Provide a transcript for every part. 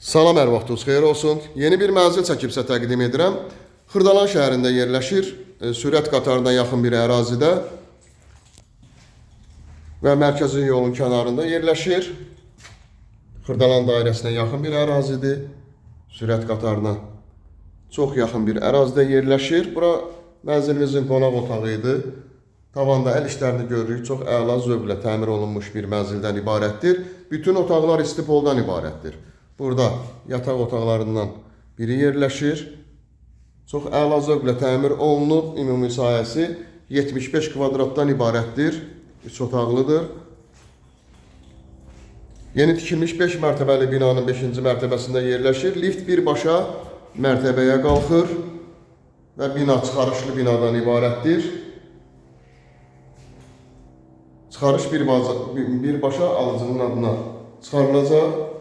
Salam, hər vaxtınız xeyir olsun. Yeni bir mənzil çəkib sizə təqdim edirəm. Xırdalan şəhərində yerləşir, sürət qatarına yaxın bir ərazidə və mərkəzi yolun kənarında yerləşir. Xırdalan dairəsinə yaxın bir ərazidir, sürət qatarına çox yaxın bir ərazidə yerləşir. Bura mənzilimizin qonaq otağı idi. Tavanda əl işlərini görürük, çox əla zövqlə təmir olunmuş bir mənzildən ibarətdir. Bütün otaqlar istipoldan ibarətdir. Burada yataq otaqlarından biri yerləşir. Çox əla zövqlə təmir olunub. Ümumi sahəsi 75 kvadratdan ibarətdir. 3 otaqlıdır. Yeni tikilmiş 5 mərtəbəli binanın 5-ci mərtəbəsində yerləşir. Lift birbaşa mərtəbəyə qalxır və bina çıxarışlı binadan ibarətdir. Çıxarış birbaşa alıcının adına çıxarılacaq.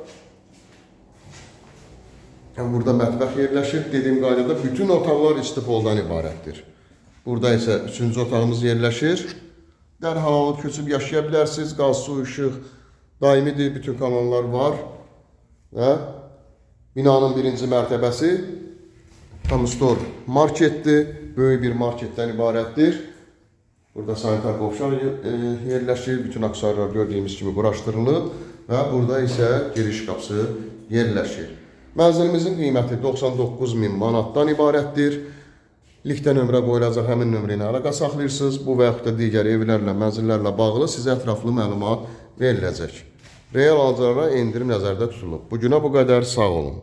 Burada mətbəx yerləşir. Dediyim qaydada bütün otaqlar istipoldan ibarətdir. Burada isə 3-cü otağımız yerləşir. Dərhal alıb köçüb yaşaya bilərsiniz. Qaz, su, işıq daimidir. Bütün kanallar var. Və binanın 1-ci mərtəbəsi Tamstor marketdir. Böyük bir marketdən ibarətdir. Burada sanitar qovşaq yerləşir. Bütün aksarlar gördüyümüz kimi quraşdırılıb. Və burada isə giriş qapısı yerləşir. Mənzilimizin qiyməti 99.000 manatdan ibarətdir. Linkdə nömrə qoyulacaq, həmin nömrə ilə əlaqə saxlayırsınız. Bu və yaxud da digər evlərlə, mənzillərlə bağlı sizə ətraflı məlumat veriləcək. Real alıcılara endirim nəzərdə tutulub. Bugünə bu qədər, sağ olun.